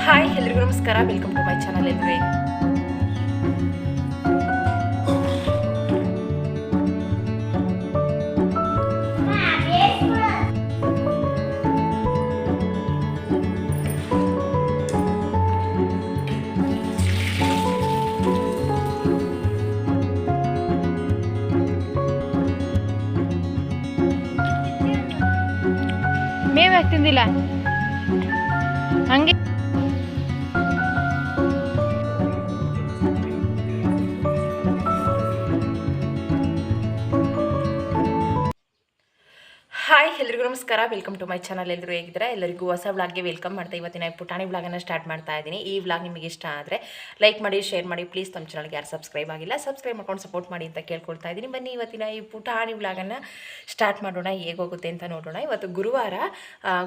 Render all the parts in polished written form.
Hi ಎಲ್ರಿಗೂ ನಮಸ್ಕಾರ, welcome to my channel. ಎಲ್ರಿ ಮೇವು ಯಾಕೆ ತಿಂದಿಲ್ಲ ಹಂಗೆ? ಹಾಯ್ ಎಲ್ರಿಗೂ ನಮಸ್ಕಾರ, ವೆಲ್ಕಮ್ ಟು ಮೈ ಚಾನಲ್. ಎಲ್ಲರೂ ಹೇಗಿದ್ದಾರೆ? ಎಲ್ಲರಿಗೂ ಹೊಸ ವ್ಲಾಗ್ಗೆ ವೆಲ್ಕಮ್ ಮಾಡ್ತಾ ಇವತ್ತಿನ ಪುಟಾಣಿ ವ್ಲಾಗನ್ನು ಸ್ಟಾರ್ಟ್ ಮಾಡ್ತಾ ಇದ್ದೀನಿ. ಈ ವ್ಲಾಗ್ ನಿಮಗೆ ಇಷ್ಟ ಆದರೆ ಲೈಕ್ ಮಾಡಿ, ಶೇರ್ ಮಾಡಿ. ಪ್ಲೀಸ್ ನಮ್ಮ ಚಾನಲ್ಗೆ ಯಾರು ಸಬ್ಸ್ಕ್ರೈಬ್ ಆಗಿಲ್ಲ ಸಬ್ಸ್ಕ್ರೈಬ್ ಮಾಡ್ಕೊಂಡು ಸಪೋರ್ಟ್ ಮಾಡಿ ಅಂತ ಕೇಳ್ಕೊಳ್ತಾ ಇದ್ದೀನಿ. ಬನ್ನಿ ಇವತ್ತಿನ ಈ ಪುಟಾಣಿ ವ್ಲಾಗನ್ನು ಸ್ಟಾರ್ಟ್ ಮಾಡೋಣ. ಹೇಗೋಗುತ್ತೆ ಅಂತ ನೋಡೋಣ. ಇವತ್ತು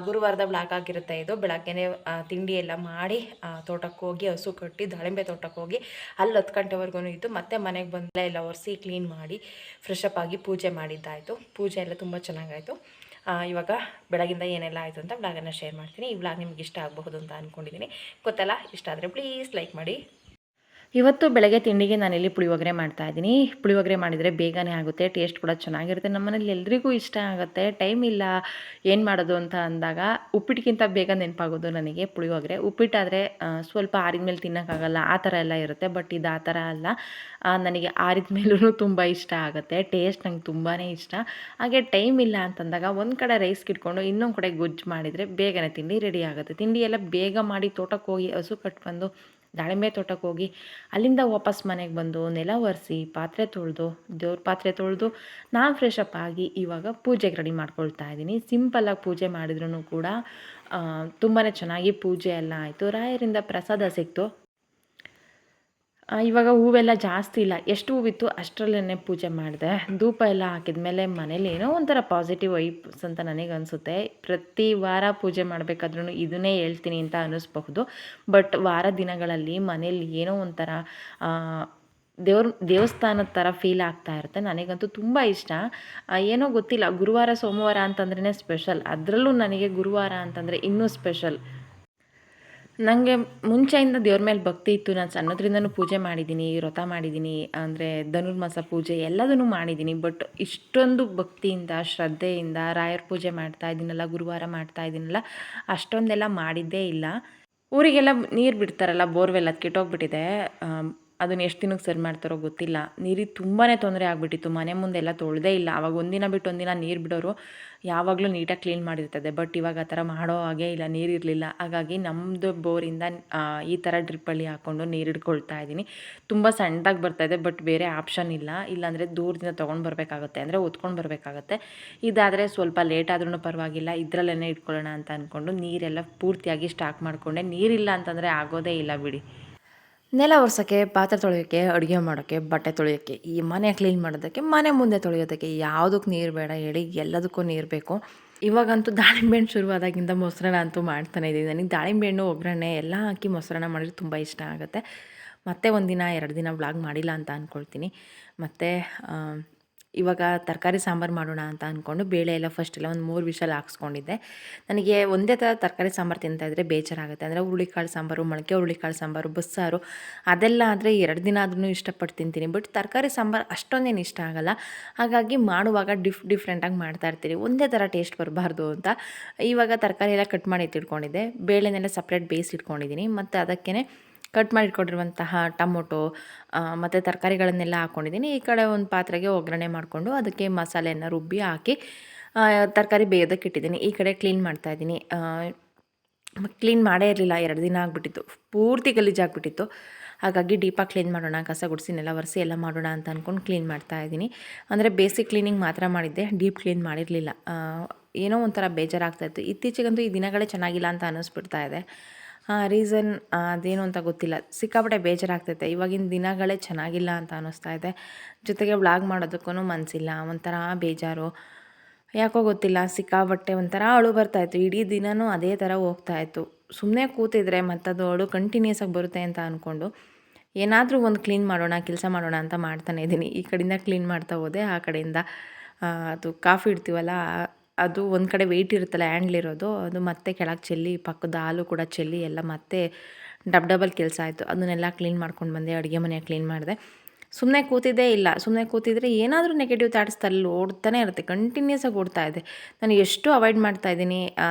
ಗುರುವಾರದ ವ್ಲಾಗ್ ಆಗಿರುತ್ತೆ ಇದು. ಬೆಳಗ್ಗೆನೇ ತಿಂಡಿ ಎಲ್ಲ ಮಾಡಿ ತೋಟಕ್ಕೆ ಹೋಗಿ ಹಸು ಕಟ್ಟಿ ದಾಳಿಂಬೆ ತೋಟಕ್ಕೆ ಹೋಗಿ ಅಲ್ಲಿ 10 ಗಂಟೆವರೆಗೂ ಇದ್ದು ಮತ್ತೆ ಮನೆಗೆ ಬಂದಲೇ ಎಲ್ಲ ಒರೆಸಿ ಕ್ಲೀನ್ ಮಾಡಿ ಫ್ರೆಶ್ ಅಪ್ ಆಗಿ ಪೂಜೆ ಮಾಡಿದ್ದಾಯಿತು. ಪೂಜೆ ಎಲ್ಲ ತುಂಬ ಚೆನ್ನಾಗಾಯಿತು. ಇವಾಗ ಬೆಳಗಿಂದ ಏನೆಲ್ಲ ಆಯಿತು ಅಂತ ವ್ಲಾಗನ್ನು ಶೇರ್ ಮಾಡ್ತೀನಿ. ಈ ವ್ಲಾಗ್ ನಿಮ್ಗೆ ಇಷ್ಟ ಆಗಬಹುದು ಅಂತ ಅಂದ್ಕೊಂಡಿದ್ದೀನಿ. ಗೊತ್ತಲ್ಲ, ಇಷ್ಟ ಆದರೆ ಪ್ಲೀಸ್ ಲೈಕ್ ಮಾಡಿ. ಇವತ್ತು ಬೆಳಗ್ಗೆ ತಿಂಡಿಗೆ ನಾನಿಲ್ಲಿ ಪುಳಿಯೋಗರೆ ಮಾಡ್ತಾಯಿದ್ದೀನಿ. ಪುಳಿಯೋಗರೆ ಮಾಡಿದರೆ ಬೇಗನೆ ಆಗುತ್ತೆ, ಟೇಸ್ಟ್ ಕೂಡ ಚೆನ್ನಾಗಿರುತ್ತೆ. ನಮ್ಮನೇಲಿ ಎಲ್ರಿಗೂ ಇಷ್ಟ ಆಗುತ್ತೆ. ಟೈಮ್ ಇಲ್ಲ ಏನು ಮಾಡೋದು ಅಂತ ಅಂದಾಗ ಉಪ್ಪಿಟ್ಟಿಗಿಂತ ಬೇಗ ನೆನಪಾಗೋದು ನನಗೆ ಪುಳಿಯೋಗರೆ. ಉಪ್ಪಿಟ್ಟಾದರೆ ಸ್ವಲ್ಪ ಆರಿದ ಮೇಲೆ ತಿನ್ನೋಕ್ಕಾಗಲ್ಲ, ಆ ಥರ ಎಲ್ಲ ಇರುತ್ತೆ. ಬಟ್ ಇದು ಆ ಥರ ಅಲ್ಲ. ನನಗೆ ಆರಿದ ಮೇಲೂ ತುಂಬ ಇಷ್ಟ ಆಗುತ್ತೆ. ಟೇಸ್ಟ್ ನಂಗೆ ತುಂಬಾ ಇಷ್ಟ. ಹಾಗೆ ಟೈಮ್ ಇಲ್ಲ ಅಂತಂದಾಗ ಒಂದು ಕಡೆ ರೈಸ್ ಇಟ್ಕೊಂಡು ಇನ್ನೊಂದು ಕಡೆ ಗೊಜ್ಜು ಮಾಡಿದರೆ ಬೇಗನೆ ತಿಂಡಿ ರೆಡಿ ಆಗುತ್ತೆ. ತಿಂಡಿ ಎಲ್ಲ ಬೇಗ ಮಾಡಿ ತೋಟಕ್ಕೆ ಹೋಗಿ ಹಸು ಕಟ್ಬಂದು ದಾಳಿಂಬೆ ತೋಟಕ್ಕೆ ಹೋಗಿ ಅಲ್ಲಿಂದ ವಾಪಸ್ ಮನೆಗೆ ಬಂದು ನೆಲ ಒರೆಸಿ ಪಾತ್ರೆ ತೊಳೆದು ದೇವ್ರ ಪಾತ್ರೆ ತೊಳೆದು ನಾನು ಫ್ರೆಶ್ ಅಪ್ ಆಗಿ ಇವಾಗ ಪೂಜೆಗೆ ರೆಡಿ ಮಾಡ್ಕೊಳ್ತಾ ಇದ್ದೀನಿ. ಸಿಂಪಲ್ಲಾಗಿ ಪೂಜೆ ಮಾಡಿದ್ರೂ ಕೂಡ ತುಂಬಾ ಚೆನ್ನಾಗಿ ಪೂಜೆ ಎಲ್ಲ ಆಯಿತು. ರಾಯರಿಂದ ಪ್ರಸಾದ ಸಿಕ್ತು. ಇವಾಗ ಹೂವೆಲ್ಲ ಜಾಸ್ತಿ ಇಲ್ಲ, ಎಷ್ಟು ಹೂವಿತ್ತು ಅಷ್ಟರಲ್ಲೇ ಪೂಜೆ ಮಾಡಿದೆ. ಧೂಪ ಎಲ್ಲ ಹಾಕಿದ ಮೇಲೆ ಮನೇಲಿ ಏನೋ ಒಂಥರ ಪಾಸಿಟಿವ್ ವೈಬ್ಸ್ ಅಂತ ನನಗೆ ಅನಿಸುತ್ತೆ. ಪ್ರತಿ ವಾರ ಪೂಜೆ ಮಾಡಬೇಕಾದ್ರೂ ಇದನ್ನೇ ಹೇಳ್ತೀನಿ ಅಂತ ಅನ್ನಿಸ್ಬಹುದು. ಬಟ್ ವಾರ ದಿನಗಳಲ್ಲಿ ಮನೇಲಿ ಏನೋ ಒಂಥರ ದೇವಸ್ಥಾನದ ಥರ ಫೀಲ್ ಆಗ್ತಾ ಇರುತ್ತೆ. ನನಗಂತೂ ತುಂಬ ಇಷ್ಟ. ಏನೋ ಗೊತ್ತಿಲ್ಲ, ಗುರುವಾರ ಸೋಮವಾರ ಅಂತಂದ್ರೇ ಸ್ಪೆಷಲ್. ಅದರಲ್ಲೂ ನನಗೆ ಗುರುವಾರ ಅಂತಂದರೆ ಇನ್ನೂ ಸ್ಪೆಷಲ್. ನನಗೆ ಮುಂಚೆಯಿಂದ ದೇವ್ರ ಮೇಲೆ ಭಕ್ತಿ ಇತ್ತು. ನಾನು ಸಣ್ಣದ್ರಿಂದನೂ ಪೂಜೆ ಮಾಡಿದ್ದೀನಿ, ವ್ರತ ಮಾಡಿದ್ದೀನಿ, ಅಂದರೆ ಧನುರ್ಮಾಸ ಪೂಜೆ ಎಲ್ಲದನ್ನೂ ಮಾಡಿದ್ದೀನಿ. ಬಟ್ ಇಷ್ಟೊಂದು ಭಕ್ತಿಯಿಂದ ಶ್ರದ್ಧೆಯಿಂದ ರಾಯರ ಪೂಜೆ ಮಾಡ್ತಾ ಇದ್ದೀನಲ್ಲ, ಗುರುವಾರ ಮಾಡ್ತಾ ಇದ್ದೀನಲ್ಲ, ಅಷ್ಟೊಂದೆಲ್ಲ ಮಾಡಿದ್ದೇ ಇಲ್ಲ. ಊರಿಗೆಲ್ಲ ನೀರು ಬಿಡ್ತಾರಲ್ಲ, ಬೋರ್ವೆಲ್ ಅದು ಕೆಟ್ಟೋಗ್ಬಿಟ್ಟಿದೆ. ಅದನ್ನು ಎಷ್ಟು ದಿನಕ್ಕೆ ಸರಿ ಮಾಡ್ತಾರೋ ಗೊತ್ತಿಲ್ಲ. ನೀರಿಗೆ ತುಂಬಾ ತೊಂದರೆ ಆಗಿಬಿಟ್ಟಿತ್ತು. ಮನೆ ಮುಂದೆಲ್ಲ ತೊಳೆದೇ ಇಲ್ಲ. ಆವಾಗ ಒಂದಿನ ಬಿಟ್ಟು ಒಂದಿನ ನೀರು ಬಿಡೋರು. ಯಾವಾಗಲೂ ನೀಟಾಗಿ ಕ್ಲೀನ್ ಮಾಡಿರ್ತದೆ. ಬಟ್ ಇವಾಗ ಆ ಥರ ಮಾಡೋ ಹಾಗೆ ಇಲ್ಲ, ನೀರಿರಲಿಲ್ಲ. ಹಾಗಾಗಿ ನಮ್ಮದು ಬೋರಿಂದ ಈ ಥರ ಡ್ರಿಪ್ಪಲ್ಲಿ ಹಾಕ್ಕೊಂಡು ನೀರು ಹಿಡ್ಕೊಳ್ತಾ ಇದ್ದೀನಿ. ತುಂಬ ಸಣ್ಣದಾಗಿ ಬರ್ತಾಯಿದೆ, ಬಟ್ ಬೇರೆ ಆಪ್ಷನ್ ಇಲ್ಲ. ಇಲ್ಲಾಂದರೆ ದೂರದಿಂದ ತೊಗೊಂಡು ಬರಬೇಕಾಗುತ್ತೆ, ಅಂದರೆ ಹೊತ್ಕೊಂಡು ಬರಬೇಕಾಗತ್ತೆ. ಇದಾದರೆ ಸ್ವಲ್ಪ ಲೇಟ್ ಆದ್ರೂ ಪರವಾಗಿಲ್ಲ, ಇದರಲ್ಲೇ ಇಟ್ಕೊಳ್ಳೋಣ ಅಂತ ಅಂದ್ಕೊಂಡು ನೀರೆಲ್ಲ ಪೂರ್ತಿಯಾಗಿ ಸ್ಟಾಕ್ ಮಾಡಿಕೊಂಡೆ. ನೀರಿಲ್ಲ ಅಂತಂದರೆ ಆಗೋದೇ ಇಲ್ಲ ಬಿಡಿ. ನೆಲ ಒರೆಸೋಕ್ಕೆ, ಪಾತ್ರೆ ತೊಳೆಯೋಕ್ಕೆ, ಅಡುಗೆ ಮಾಡೋಕ್ಕೆ, ಬಟ್ಟೆ ತೊಳೆಯೋಕ್ಕೆ, ಈ ಮನೆ ಕ್ಲೀನ್ ಮಾಡೋದಕ್ಕೆ, ಮನೆ ಮುಂದೆ ತೊಳೆಯೋದಕ್ಕೆ ಯಾವುದಕ್ಕೆ ನೀರು ಬೇಡ ಹೇಳಿ? ಎಲ್ಲದಕ್ಕೂ ನೀರು ಬೇಕು. ಇವಾಗಂತೂ ದಾಳಿಂಬೆ ಹಣ್ಣು ಶುರುವಾದಾಗಿಂದ ಮೊಸರನ್ನ ಅಂತೂ ಮಾಡ್ತಾನೆ ಇದ್ದೀನಿ. ನನಗೆ ದಾಳಿಂಬೆ ಹಣ್ಣು ಒಗ್ಗರಣೆ ಎಲ್ಲ ಹಾಕಿ ಮೊಸರನ್ನ ಮಾಡಿದ್ರೆ ತುಂಬ ಇಷ್ಟ ಆಗುತ್ತೆ. ಮತ್ತೆ 1 ದಿನ 2 ದಿನ ವ್ಲಾಗ್ ಮಾಡಿಲ್ಲ ಅಂತ ಅಂದ್ಕೊಳ್ತೀನಿ. ಮತ್ತು ಇವಾಗ ತರಕಾರಿ ಸಾಂಬಾರು ಮಾಡೋಣ ಅಂತ ಅಂದ್ಕೊಂಡು ಬೇಳೆ ಎಲ್ಲ ಫಸ್ಟೆಲ್ಲ ಒಂದು 3 ವಿಷಲ್ ಹಾಕ್ಸ್ಕೊಂಡಿದ್ದೆ. ನನಗೆ ಒಂದೇ ಥರ ತರಕಾರಿ ಸಾಂಬಾರು ತಿಂತಾಯಿದ್ರೆ ಬೇಜಾರಾಗುತ್ತೆ. ಅಂದರೆ ಹುರುಳಿಕಾಳು ಸಾಂಬಾರು, ಮೊಳಕೆ ಹುರುಳಿಕಾಳು ಸಾಂಬಾರು, ಬಸ್ಸಾರು ಅದೆಲ್ಲ ಆದರೆ 2 ದಿನ ಆದ್ರೂ ಇಷ್ಟಪಟ್ಟು ತಿಂತೀನಿ. ಬಟ್ ತರಕಾರಿ ಸಾಂಬಾರು ಅಷ್ಟೊಂದೇನು ಇಷ್ಟ ಆಗೋಲ್ಲ. ಹಾಗಾಗಿ ಮಾಡುವಾಗ ಡಿಫ್ರೆಂಟಾಗಿ ಮಾಡ್ತಾಯಿರ್ತೀನಿ, ಒಂದೇ ಥರ ಟೇಸ್ಟ್ ಬರಬಾರ್ದು ಅಂತ. ಇವಾಗ ತರಕಾರಿ ಎಲ್ಲ ಕಟ್ ಮಾಡಿ ಎತ್ತಿಟ್ಕೊಂಡಿದ್ದೆ. ಬೇಳೆನೆಲ್ಲ ಸಪ್ರೇಟ್ ಬೇಯಿಸಿಟ್ಕೊಂಡಿದ್ದೀನಿ. ಮತ್ತು ಅದಕ್ಕೇ ಕಟ್ ಮಾಡಿ ಇಟ್ಕೊಂಡಿರುವಂತಹ ಟೊಮೊಟೊ ಮತ್ತು ತರಕಾರಿಗಳನ್ನೆಲ್ಲ ಹಾಕ್ಕೊಂಡಿದ್ದೀನಿ. ಈ ಕಡೆ ಒಂದು ಪಾತ್ರೆಗೆ ಒಗ್ಗರಣೆ ಮಾಡಿಕೊಂಡು ಅದಕ್ಕೆ ಮಸಾಲೆಯನ್ನು ರುಬ್ಬಿ ಹಾಕಿ ತರಕಾರಿ ಬೇಯೋದಕ್ಕೆ ಇಟ್ಟಿದ್ದೀನಿ. ಈ ಕಡೆ ಕ್ಲೀನ್ ಮಾಡ್ತಾಯಿದ್ದೀನಿ. ಕ್ಲೀನ್ ಮಾಡೇ ಇರಲಿಲ್ಲ, 2 ದಿನ ಆಗಿಬಿಟ್ಟಿತ್ತು. ಪೂರ್ತಿ ಗಲೀಜಾಗಿಬಿಟ್ಟಿತ್ತು. ಹಾಗಾಗಿ ಡೀಪಾಗಿ ಕ್ಲೀನ್ ಮಾಡೋಣ, ಕಸ ಗುಡಿಸಿ ನೆಲ ಒರೆಸಿ ಎಲ್ಲ ಮಾಡೋಣ ಅಂತ ಅಂದ್ಕೊಂಡು ಕ್ಲೀನ್ ಮಾಡ್ತಾಯಿದ್ದೀನಿ. ಅಂದರೆ ಬೇಸಿಕ್ ಕ್ಲೀನಿಂಗ್ ಮಾತ್ರ ಮಾಡಿದ್ದೆ, ಡೀಪ್ ಕ್ಲೀನ್ ಮಾಡಿರಲಿಲ್ಲ. ಏನೋ ಒಂಥರ ಬೇಜಾರಾಗ್ತಾಯಿತ್ತು. ಇತ್ತೀಚೆಗಂತೂ ಈ ದಿನಗಳೇ ಚೆನ್ನಾಗಿಲ್ಲ ಅಂತ ಅನ್ನಿಸ್ಬಿಡ್ತಾ ಇದೆ. ರೀಸನ್ ಅದೇನು ಅಂತ ಗೊತ್ತಿಲ್ಲ, ಸಿಕ್ಕಾಪಟ್ಟೆ ಬೇಜಾರಾಗ್ತೈತೆ. ಇವಾಗಿನ ದಿನಗಳೇ ಚೆನ್ನಾಗಿಲ್ಲ ಅಂತ ಅನ್ನಿಸ್ತಾ ಇದೆ. ಜೊತೆಗೆ ವ್ಲಾಗ್ ಮಾಡೋದಕ್ಕೂ ಮನಸ್ಸಿಲ್ಲ, ಒಂಥರ ಬೇಜಾರು. ಯಾಕೋ ಗೊತ್ತಿಲ್ಲ, ಸಿಕ್ಕಾಪಟ್ಟೆ ಒಂಥರ ಅಳು ಬರ್ತಾಯಿತ್ತು. ಇಡೀ ದಿನವೂ ಅದೇ ಥರ ಹೋಗ್ತಾಯಿತ್ತು. ಸುಮ್ಮನೆ ಕೂತಿದ್ರೆ ಮತ್ತದು ಅಳು ಕಂಟಿನ್ಯೂಸ್ ಆಗಿ ಬರುತ್ತೆ ಅಂತ ಅಂದ್ಕೊಂಡು ಏನಾದರೂ ಒಂದು ಕ್ಲೀನ್ ಮಾಡೋಣ, ಕೆಲಸ ಮಾಡೋಣ ಅಂತ ಮಾಡ್ತಾನೆ ಇದ್ದೀನಿ. ಈ ಕಡೆಯಿಂದ ಕ್ಲೀನ್ ಮಾಡ್ತಾ ಹೋದೆ, ಆ ಕಡೆಯಿಂದ ಅದು ಕಾಫಿ ಇಡ್ತೀವಲ್ಲ ಅದು ಒಂದು ಕಡೆ ವೆಯ್ಟ್ ಇರುತ್ತಲ್ಲ ಹ್ಯಾಂಡ್ಲಿರೋದು, ಅದು ಮತ್ತೆ ಕೆಳಗೆ ಚೆಲ್ಲಿ ಪಕ್ಕದ ಹಾಲು ಕೂಡ ಚೆಲ್ಲಿ ಎಲ್ಲ ಮತ್ತೆ ಡಬಲ್ ಕೆಲಸ ಆಯಿತು. ಅದನ್ನೆಲ್ಲ ಕ್ಲೀನ್ ಮಾಡ್ಕೊಂಡು ಬಂದೆ, ಅಡುಗೆ ಮನೆ ಕ್ಲೀನ್ ಮಾಡಿದೆ. ಸುಮ್ಮನೆ ಕೂತಿದ್ದೇ ಇಲ್ಲ. ಸುಮ್ಮನೆ ಕೂತಿದ್ರೆ ಏನಾದರೂ ನೆಗೆಟಿವ್ ಥಾಟ್ಸ್ ತಲೆಯಲ್ಲಿ ಓಡ್ತಾನೆ ಇರುತ್ತೆ, ಕಂಟಿನ್ಯೂಸ್ ಆಗಿ ಓಡ್ತಾ ಇದೆ. ನಾನು ಎಷ್ಟು ಅವಾಯ್ಡ್ ಮಾಡ್ತಾಯಿದ್ದೀನಿ,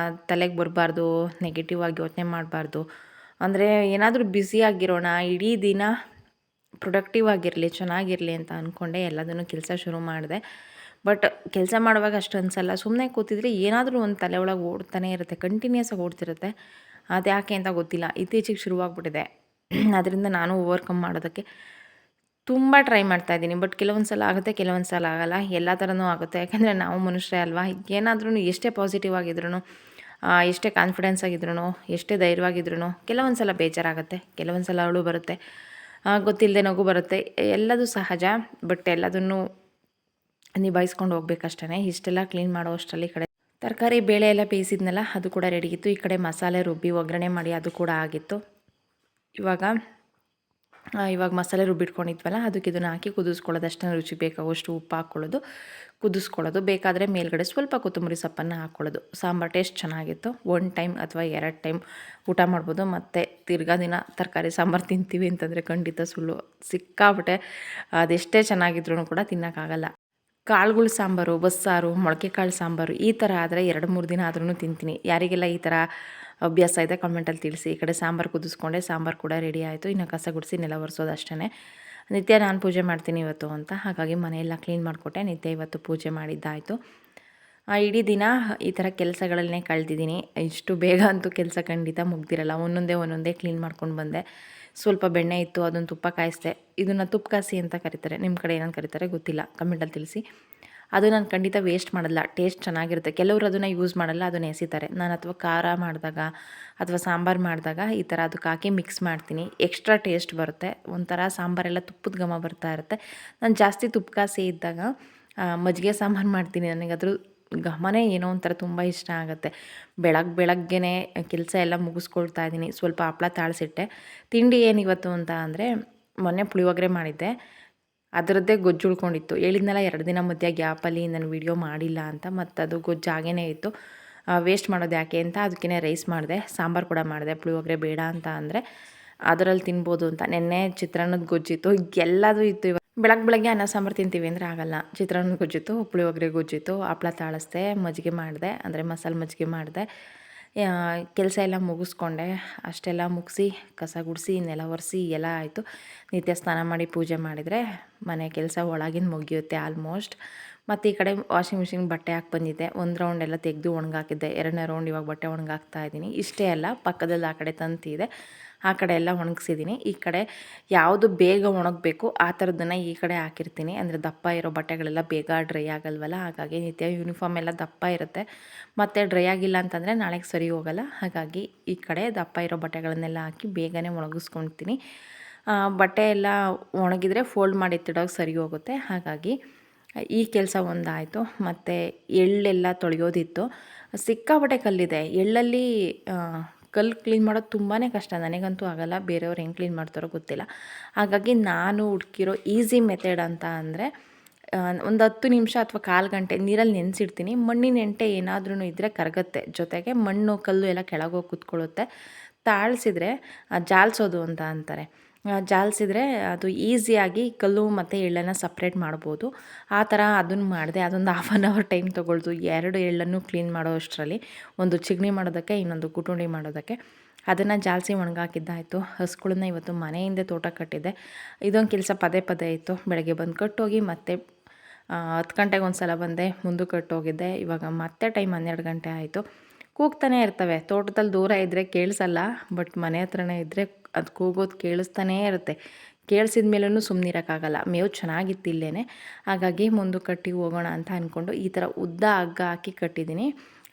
ತಲೆಗೆ ಬರಬಾರ್ದು, ನೆಗೆಟಿವ್ ಆಗಿ ಯೋಚನೆ ಮಾಡಬಾರ್ದು, ಅಂದರೆ ಏನಾದರೂ ಬ್ಯುಸಿಯಾಗಿರೋಣ, ಇಡೀ ದಿನ ಪ್ರೊಡಕ್ಟಿವ್ ಆಗಿರಲಿ, ಚೆನ್ನಾಗಿರಲಿ ಅಂತ ಅಂದ್ಕೊಂಡೆ ಎಲ್ಲದನ್ನು ಕೆಲಸ ಶುರು ಮಾಡಿದೆ. ಬಟ್ ಕೆಲಸ ಮಾಡುವಾಗ ಅಷ್ಟು ಅನಿಸಲ್ಲ. ಸುಮ್ಮನೆ ಕೂತಿದ್ರೆ ಏನಾದರೂ ಒಂದು ತಲೆ ಒಳಗೆ ಓಡ್ತಾನೆ ಇರುತ್ತೆ, ಕಂಟಿನ್ಯೂಸ್ ಆಗಿ ಓಡ್ತಿರುತ್ತೆ. ಅದು ಯಾಕೆ ಅಂತ ಗೊತ್ತಿಲ್ಲ, ಇತ್ತೀಚೆಗೆ ಶುರುವಾಗ್ಬಿಟ್ಟಿದೆ. ಅದರಿಂದ ನಾನು ಓವರ್ಕಮ್ ಮಾಡೋದಕ್ಕೆ ತುಂಬ ಟ್ರೈ ಮಾಡ್ತಾಯಿದ್ದೀನಿ. ಬಟ್ ಕೆಲವೊಂದು ಸಲ ಆಗುತ್ತೆ, ಕೆಲವೊಂದು ಸಲ ಆಗೋಲ್ಲ. ಎಲ್ಲ ಥರನೂ ಆಗುತ್ತೆ, ಯಾಕೆಂದರೆ ನಾವು ಮನುಷ್ಯರೇ ಅಲ್ವಾ. ಏನಾದ್ರೂ ಎಷ್ಟೇ ಪಾಸಿಟಿವ್ ಆಗಿದ್ರೂ, ಎಷ್ಟೇ ಕಾನ್ಫಿಡೆನ್ಸ್ ಆಗಿದ್ರೂ, ಎಷ್ಟೇ ಧೈರ್ಯವಾಗಿದ್ರೂ ಕೆಲವೊಂದು ಸಲ ಬೇಜಾರಾಗುತ್ತೆ, ಕೆಲವೊಂದು ಸಲ ಅಳು ಬರುತ್ತೆ, ಗೊತ್ತಿಲ್ಲದೆ ನಗು ಬರುತ್ತೆ. ಎಲ್ಲದೂ ಸಹಜ. ಬಟ್ ಎಲ್ಲದನ್ನು ನಿಭಾಯಿಸ್ಕೊಂಡು ಹೋಗ್ಬೇಕಷ್ಟೇ. ಇಷ್ಟೆಲ್ಲ ಕ್ಲೀನ್ ಮಾಡೋ ಅಷ್ಟರಲ್ಲಿ ಈ ಕಡೆ ತರಕಾರಿ ಬೇಳೆ ಎಲ್ಲ ಬೇಯಿಸಿದ್ನಲ್ಲ, ಅದು ಕೂಡ ರೆಡಿ ಇತ್ತು. ಈ ಕಡೆ ಮಸಾಲೆ ರುಬ್ಬಿ ಒಗ್ಗರಣೆ ಮಾಡಿ ಅದು ಕೂಡ ಆಗಿತ್ತು. ಇವಾಗ ಮಸಾಲೆ ರುಬ್ಬಿಟ್ಕೊಂಡಿದ್ವಲ್ಲ, ಅದಕ್ಕೆ ಇದನ್ನು ಹಾಕಿ ಕುದಿಸ್ಕೊಳ್ಳೋದು ಅಷ್ಟೇ. ರುಚಿಗೆ ಬೇಕಾಗುವಷ್ಟು ಉಪ್ಪು ಹಾಕ್ಕೊಳ್ಳೋದು, ಕುದಿಸ್ಕೊಳ್ಳೋದು. ಬೇಕಾದರೆ ಮೇಲ್ಗಡೆ ಸ್ವಲ್ಪ ಕೊತ್ತಂಬರಿ ಸೊಪ್ಪನ್ನು ಹಾಕ್ಕೊಳ್ಳೋದು. ಸಾಂಬಾರು ಟೇಸ್ಟ್ ಚೆನ್ನಾಗಿತ್ತು. 1 ಟೈಮ್ ಅಥವಾ 2 ಟೈಮ್ ಊಟ ಮಾಡ್ಬೋದು. ಮತ್ತು ತಿರ್ಗಾ ದಿನ ತರಕಾರಿ ಸಾಂಬಾರು ತಿಂತೀವಿ ಅಂತಂದರೆ ಖಂಡಿತ ಸುಳ್ಳು. ಸಿಕ್ಕಾಬಿಟ್ಟೆ ಅದೆಷ್ಟೇ ಚೆನ್ನಾಗಿದ್ರೂ ಕೂಡ ತಿನ್ನೋಕ್ಕಾಗಲ್ಲ. ಕಾಳುಗಳ ಸಾಂಬಾರು, ಬಸ್ಸಾರು, ಮೊಳಕೆ ಕಾಳು ಸಾಂಬಾರು ಈ ಥರ ಆದರೆ 2-3 ದಿನ ಆದ್ರೂ ತಿಂತೀನಿ. ಯಾರಿಗೆಲ್ಲ ಈ ಥರ ಅಭ್ಯಾಸ ಇದೆ ಕಾಮೆಂಟಲ್ಲಿ ತಿಳಿಸಿ. ಈ ಕಡೆ ಸಾಂಬಾರು ಕುದಿಸ್ಕೊಂಡೆ, ಸಾಂಬಾರು ಕೂಡ ರೆಡಿ ಆಯಿತು. ಇನ್ನು ಕಸ ಗುಡಿಸಿ ನೆಲ ಒರೆಸೋದು ಅಷ್ಟೇ. ನಿತ್ಯ ನಾನು ಪೂಜೆ ಮಾಡ್ತೀನಿ ಇವತ್ತು ಅಂತ, ಹಾಗಾಗಿ ಮನೆಯೆಲ್ಲ ಕ್ಲೀನ್ ಮಾಡಿಕೊಟ್ಟೆ. ನಿತ್ಯ ಇವತ್ತು ಪೂಜೆ ಮಾಡಿದ್ದಾಯಿತು. ಇಡೀ ದಿನ ಈ ಥರ ಕೆಲಸಗಳನ್ನೇ ಕಳೆದಿದ್ದೀನಿ. ಇಷ್ಟು ಬೇಗ ಅಂತೂ ಕೆಲಸ ಖಂಡಿತ ಮುಗ್ದಿರಲ್ಲ. ಒಂದೊಂದೇ ಕ್ಲೀನ್ ಮಾಡ್ಕೊಂಡು ಬಂದೆ. ಸ್ವಲ್ಪ ಬೆಣ್ಣೆ ಇತ್ತು, ಅದನ್ನು ತುಪ್ಪ ಕಾಯಿಸಿದೆ. ಇದನ್ನು ತುಪ್ಪ ಕಾಸಿ ಅಂತ ಕರೀತಾರೆ, ನಿಮ್ಮ ಕಡೆ ಏನಂತ ಕರೀತಾರೆ ಗೊತ್ತಿಲ್ಲ, ಕಮೆಂಟಲ್ಲಿ ತಿಳಿಸಿ. ಅದು ನಾನು ಖಂಡಿತ ವೇಸ್ಟ್ ಮಾಡಲ್ಲ, ಟೇಸ್ಟ್ ಚೆನ್ನಾಗಿರುತ್ತೆ. ಕೆಲವರು ಅದನ್ನು ಯೂಸ್ ಮಾಡಲ್ಲ, ಅದನ್ನು ಎಸಿತಾರೆ. ನಾನು ಅಥವಾ ಖಾರ ಮಾಡಿದಾಗ ಅಥವಾ ಸಾಂಬಾರು ಮಾಡಿದಾಗ ಈ ಥರ ಅದಕ್ಕೆ ಹಾಕಿ ಮಿಕ್ಸ್ ಮಾಡ್ತೀನಿ. ಎಕ್ಸ್ಟ್ರಾ ಟೇಸ್ಟ್ ಬರುತ್ತೆ, ಒಂಥರ ಸಾಂಬಾರೆಲ್ಲ ತುಪ್ಪದ ಘಮ ಬರ್ತಾ ಇರುತ್ತೆ. ನಾನು ಜಾಸ್ತಿ ತುಪ್ಪ ಕಾಸಿ ಇದ್ದಾಗ ಮಜ್ಜಿಗೆ ಸಾಂಬಾರು ಮಾಡ್ತೀನಿ. ನನಗೆ ಅದ್ರ ಘಮನೇ ಏನೋ ಒಂಥರ ತುಂಬ ಇಷ್ಟ ಆಗುತ್ತೆ. ಬೆಳಗ್ಗೆನೇ ಕೆಲಸ ಎಲ್ಲ ಮುಗಿಸ್ಕೊಳ್ತಾ ಇದ್ದೀನಿ. ಸ್ವಲ್ಪ ಹಪ್ಳ ತಾಳಿಸಿಟ್ಟೆ. ತಿಂಡಿ ಏನಿವತ್ತು ಅಂತ ಅಂದರೆ, ಮೊನ್ನೆ ಪುಳಿಯೋಗರೆ ಮಾಡಿದ್ದೆ, ಅದರದ್ದೇ ಗೊಜ್ಜು ಉಳ್ಕೊಂಡಿತ್ತು. ಹೇಳಿದ್ನಲ್ಲ 2 ದಿನ ಮಧ್ಯ ಗ್ಯಾಪಲ್ಲಿ ನಾನು ವೀಡಿಯೋ ಮಾಡಿಲ್ಲ ಅಂತ, ಮತ್ತು ಅದು ಗೊಜ್ಜು ಹಾಗೇ ಇತ್ತು. ವೇಸ್ಟ್ ಮಾಡೋದು ಯಾಕೆ ಅಂತ ಅದಕ್ಕೇ ರೈಸ್ ಮಾಡಿದೆ, ಸಾಂಬಾರು ಕೂಡ ಮಾಡಿದೆ. ಪುಳಿಯೋಗರೆ ಬೇಡ ಅಂತ ಅಂದರೆ ಅದರಲ್ಲಿ ತಿನ್ಬೋದು ಅಂತ. ನೆನ್ನೆ ಚಿತ್ರಾನ್ನದ ಗೊಜ್ಜಿತ್ತು, ಎಲ್ಲದೂ ಇತ್ತು. ಬೆಳಗ್ಗೆ ಅನ್ನ ಸಾಂಬಾರು ತಿಂತೀವಿ ಅಂದರೆ ಆಗಲ್ಲ. ಚಿತ್ರಾನ್ನದ ಗೊಜ್ಜಿತ್ತು, ಪುಳಿಯೋಗರೆ ಗೊಜ್ಜಿತ್ತು, ಹಪ್ಳ ತಾಳಿಸ್ದೆ, ಮಜ್ಜಿಗೆ ಮಾಡಿದೆ, ಅಂದರೆ ಮಸಾಲೆ ಮಜ್ಜಿಗೆ ಮಾಡಿದೆ. ಕೆಲಸ ಎಲ್ಲ ಮುಗಿಸ್ಕೊಂಡೆ. ಅಷ್ಟೆಲ್ಲ ಮುಗಿಸಿ ಕಸ ಗುಡಿಸಿ ನೆಲ ಒರೆಸಿ ಎಲ್ಲ ಆಯಿತು. ನಿತ್ಯ ಸ್ನಾನ ಮಾಡಿ ಪೂಜೆ ಮಾಡಿದರೆ ಮನೆ ಕೆಲಸ ಒಳಗಿನ ಮುಗಿಯುತ್ತೆ ಆಲ್ಮೋಸ್ಟ್. ಮತ್ತು ಈ ಕಡೆ ವಾಷಿಂಗ್ ಮಿಷಿನ್ಗೆ ಬಟ್ಟೆ ಹಾಕಿ ಬಂದಿದ್ದೆ. 1 ರೌಂಡ್ ಎಲ್ಲ ತೆಗೆದು ಒಣಗಾಕಿದ್ದೆ. 2ನೇ ರೌಂಡ್ ಇವಾಗ ಬಟ್ಟೆ ಒಣಗಾಕ್ತಾ ಇದ್ದೀನಿ. ಇಷ್ಟೇ ಅಲ್ಲ, ಪಕ್ಕದಲ್ಲಿ ಆ ಕಡೆ ತಂತಿ ಇದೆ, ಆ ಕಡೆ ಎಲ್ಲ ಒಣಗಿಸಿದ್ದೀನಿ. ಈ ಕಡೆ ಯಾವುದು ಬೇಗ ಒಣಗಬೇಕು ಆ ಥರದ್ದನ್ನು ಈ ಕಡೆ ಹಾಕಿರ್ತೀನಿ. ಅಂದರೆ ದಪ್ಪ ಇರೋ ಬಟ್ಟೆಗಳೆಲ್ಲ ಬೇಗ ಡ್ರೈ ಆಗಲ್ವಲ್ಲ, ಹಾಗಾಗಿ ನಿತ್ಯ ಯೂನಿಫಾರ್ಮ್ ಎಲ್ಲ ದಪ್ಪ ಇರುತ್ತೆ. ಮತ್ತು ಡ್ರೈ ಆಗಿಲ್ಲ ಅಂತಂದರೆ ನಾಳೆಗೆ ಸರಿ ಹೋಗಲ್ಲ. ಹಾಗಾಗಿ ಈ ಕಡೆ ದಪ್ಪ ಇರೋ ಬಟ್ಟೆಗಳನ್ನೆಲ್ಲ ಹಾಕಿ ಬೇಗನೆ ಒಣಗಿಸ್ಕೊಳ್ತೀನಿ. ಬಟ್ಟೆ ಎಲ್ಲ ಒಣಗಿದರೆ ಫೋಲ್ಡ್ ಮಾಡಿ ಎತ್ತಿಡೋಕೆ ಸರಿ ಹೋಗುತ್ತೆ. ಹಾಗಾಗಿ ಈ ಕೆಲಸ ಒಂದಾಯಿತು. ಮತ್ತು ಎಳ್ಳೆಲ್ಲ ತೊಳೆಯೋದಿತ್ತು. ಸಿಕ್ಕಾಪಟ್ಟೆ ಕಲ್ಲಿದೆ ಎಳ್ಳಲ್ಲಿ. ಕಲ್ಲು ಕ್ಲೀನ್ ಮಾಡೋದು ತುಂಬಾ ಕಷ್ಟ, ನನಗಂತೂ ಆಗಲ್ಲ. ಬೇರೆಯವ್ರು ಹೆಂಗೆ ಕ್ಲೀನ್ ಮಾಡ್ತಾರೋ ಗೊತ್ತಿಲ್ಲ. ಹಾಗಾಗಿ ನಾನು ಹುಡುಕಿರೋ ಈಸಿ ಮೆಥಡ್ ಅಂತ ಅಂದರೆ, ಒಂದು 10 ನಿಮಿಷ ಅಥವಾ 1/4 ಗಂಟೆ ನೀರಲ್ಲಿ ನೆನೆಸಿಡ್ತೀನಿ. ಮಣ್ಣಿನ ಎಂಟೆ ಏನಾದ್ರೂ ಇದ್ದರೆ ಕರಗುತ್ತೆ, ಜೊತೆಗೆ ಮಣ್ಣು ಕಲ್ಲು ಎಲ್ಲ ಕೆಳಗೋಗಿ ಕೂತ್ಕೊಳ್ಳುತ್ತೆ. ತಾಳಿಸಿದ್ರೆ ಜಾಲಿಸೋದು ಅಂತ ಅಂತಾರೆ. ಜಾಲಿಸಿದ್ರೆ ಅದು ಈಸಿಯಾಗಿ ಕಲ್ಲು ಮತ್ತು ಎಳ್ಳನ್ನು ಸಪ್ರೇಟ್ ಮಾಡ್ಬೋದು. ಆ ಥರ ಅದನ್ನು ಮಾಡಿದೆ. ಅದೊಂದು 1/2 ಅವರ್ ಟೈಮ್ ತೊಗೊಳ್ತು. 2 ಎಳ್ಳನ್ನು ಕ್ಲೀನ್ ಮಾಡೋ ಅಷ್ಟರಲ್ಲಿ, ಒಂದು ಚಿಗಣಿ ಮಾಡೋದಕ್ಕೆ, ಇನ್ನೊಂದು ಕುಟುಂಡಿ ಮಾಡೋದಕ್ಕೆ. ಅದನ್ನು ಜಾಲಿಸಿ ಒಣಗಾಕಿದ್ದಾಯಿತು. ಹಸುಗಳನ್ನ ಇವತ್ತು ಮನೆಯಿಂದ ತೋಟ ಕಟ್ಟಿದ್ದೆ. ಇದೊಂದು ಕೆಲಸ ಪದೇ ಇತ್ತು. ಬೆಳಗ್ಗೆ ಬಂದು ಕಟ್ಟೋಗಿ ಮತ್ತೆ 10 ಗಂಟೆಗೆ ಒಂದು ಸಲ ಬಂದೆ, ಮುಂದಕ್ಕೆ ಕಟ್ಟೋಗಿದ್ದೆ. ಇವಾಗ ಮತ್ತೆ ಟೈಮ್ 12 ಗಂಟೆ ಆಯಿತು. ಕೂಗ್ತಾನೆ ಇರ್ತವೆ. ತೋಟದಲ್ಲಿ ದೂರ ಇದ್ದರೆ ಕೇಳಿಸಲ್ಲ, ಬಟ್ ಮನೆ ಹತ್ರನೇ ಇದ್ದರೆ ಅದು ಕೂಗೋದು ಕೇಳಿಸ್ತಾನೇ ಇರುತ್ತೆ. ಕೇಳಿಸಿದ ಮೇಲೂ ಸುಮ್ಮನಿರೋಕ್ಕಾಗಲ್ಲ. ಮೇವು ಚೆನ್ನಾಗಿತ್ತು ಇಲ್ಲೇ, ಹಾಗಾಗಿ ಮುಂದಕ್ಕೆ ಕಟ್ಟಿ ಹೋಗೋಣ ಅಂತ ಅಂದ್ಕೊಂಡು ಈ ಥರ ಉದ್ದ ಹಗ್ಗ ಹಾಕಿ ಕಟ್ಟಿದ್ದೀನಿ.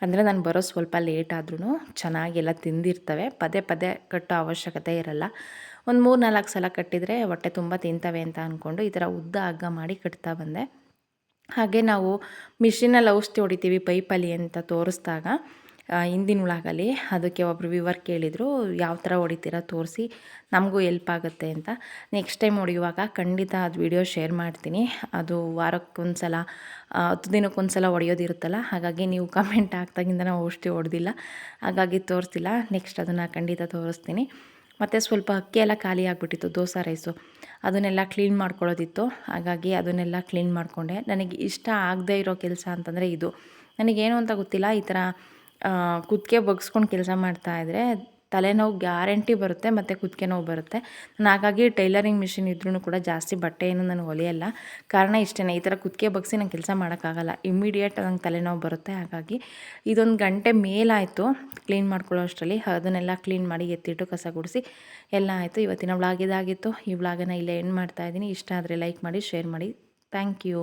ಅಂದರೆ ನಾನು ಬರೋ ಸ್ವಲ್ಪ ಲೇಟ್ ಆದ್ರೂ ಚೆನ್ನಾಗೆಲ್ಲ ತಿಂದಿರ್ತವೆ. ಪದೇ ಕಟ್ಟೋ ಅವಶ್ಯಕತೆ ಇರಲ್ಲ. ಒಂದು 3-4 ಸಲ ಕಟ್ಟಿದರೆ ಹೊಟ್ಟೆ ತುಂಬ ತಿಂತವೆ ಅಂತ ಅಂದ್ಕೊಂಡು ಈ ಥರ ಉದ್ದ ಹಗ್ಗ ಮಾಡಿ ಕಟ್ತಾ ಬಂದೆ. ಹಾಗೆ ನಾವು ಮಿಷಿನಲ್ಲಿ ಔಷಧಿ ಹೊಡಿತೀವಿ ಪೈಪಲ್ಲಿ ಅಂತ ತೋರಿಸಿದಾಗ, ಹಿಂದಿನ ವ್ಲಾಗಲ್ಲಿ. ಅದಕ್ಕೆ ಒಬ್ಬರು ವ್ಯೂವರ್ ಕೇಳಿದರು ಯಾವ ಥರ ಹೊಡಿತೀರಾ ತೋರಿಸಿ, ನಮಗೂ ಎಲ್ಪ್ ಆಗುತ್ತೆ ಅಂತ. ನೆಕ್ಸ್ಟ್ ಟೈಮ್ ಹೊಡೆಯುವಾಗ ಖಂಡಿತ ಅದು ವಿಡಿಯೋ ಶೇರ್ ಮಾಡ್ತೀನಿ. ಅದು ವಾರಕ್ಕೊಂದು ಸಲ 10 ದಿನಕ್ಕೊಂದು ಸಲ ಹೊಡೆಯೋದಿರುತ್ತಲ್ಲ, ಹಾಗಾಗಿ ನೀವು ಕಮೆಂಟ್ ಹಾಕ್ದಾಗಿಂದ ನಾವು ಔಷಧಿ ಹೊಡೆದಿಲ್ಲ, ಹಾಗಾಗಿ ತೋರಿಸ್ತಿಲ್ಲ. ನೆಕ್ಸ್ಟ್ ಅದನ್ನು ಖಂಡಿತ ತೋರಿಸ್ತೀನಿ. ಮತ್ತು ಸ್ವಲ್ಪ ಅಕ್ಕಿ ಎಲ್ಲ ಖಾಲಿ ಆಗಿಬಿಟ್ಟಿತ್ತು, ದೋಸೆ ರೈಸು, ಅದನ್ನೆಲ್ಲ ಕ್ಲೀನ್ ಮಾಡ್ಕೊಳ್ಳೋದಿತ್ತು. ಹಾಗಾಗಿ ಅದನ್ನೆಲ್ಲ ಕ್ಲೀನ್ ಮಾಡಿಕೊಂಡೆ. ನನಗೆ ಇಷ್ಟ ಆಗದೇ ಇರೋ ಕೆಲಸ ಅಂತಂದರೆ ಇದು. ನನಗೇನು ಅಂತ ಗೊತ್ತಿಲ್ಲ, ಈ ಥರ ಕುತ್ತಿಗೆ ಬಗ್ಸ್ಕೊಂಡು ಕೆಲಸ ಮಾಡ್ತಾಯಿದ್ರೆ ತಲೆನೋವು ಗ್ಯಾರಂಟಿ ಬರುತ್ತೆ ಮತ್ತು ಕುತ್ತಿಗೆ ನೋವು ಬರುತ್ತೆ. ನಾನು ಹಾಗಾಗಿ ಟೈಲರಿಂಗ್ ಮಿಷಿನ್ ಇದ್ರೂ ಕೂಡ ಜಾಸ್ತಿ ಬಟ್ಟೆಯನ್ನು ನಾನು ಹೊಲಿಯಲ್ಲ. ಕಾರಣ ಇಷ್ಟೇ, ಈ ಥರ ಕುತ್ತಿಗೆ ಬಗ್ಸಿ ನಂಗೆ ಕೆಲಸ ಮಾಡೋಕ್ಕಾಗಲ್ಲ, ಇಮ್ಮಿಡಿಯೇಟ್ ನಂಗೆ ತಲೆನೋವು ಬರುತ್ತೆ. ಹಾಗಾಗಿ ಇದೊಂದು ಗಂಟೆ ಮೇಲಾಯಿತು ಕ್ಲೀನ್ ಮಾಡ್ಕೊಳ್ಳೋ ಅಷ್ಟರಲ್ಲಿ. ಅದನ್ನೆಲ್ಲ ಕ್ಲೀನ್ ಮಾಡಿ ಎತ್ತಿಟ್ಟು ಕಸ ಗುಡಿಸಿ ಎಲ್ಲ ಆಯಿತು. ಇವತ್ತಿನ ವ್ಲಾಗ್ ಇದಾಗಿತ್ತು. ಈ ವ್ಲಾಗನ್ನು ಇಲ್ಲೇ ಎಂಡ್ ಮಾಡ್ತಾಯಿದ್ದೀನಿ. ಇಷ್ಟ ಆದರೆ ಲೈಕ್ ಮಾಡಿ, ಶೇರ್ ಮಾಡಿ. Thank you.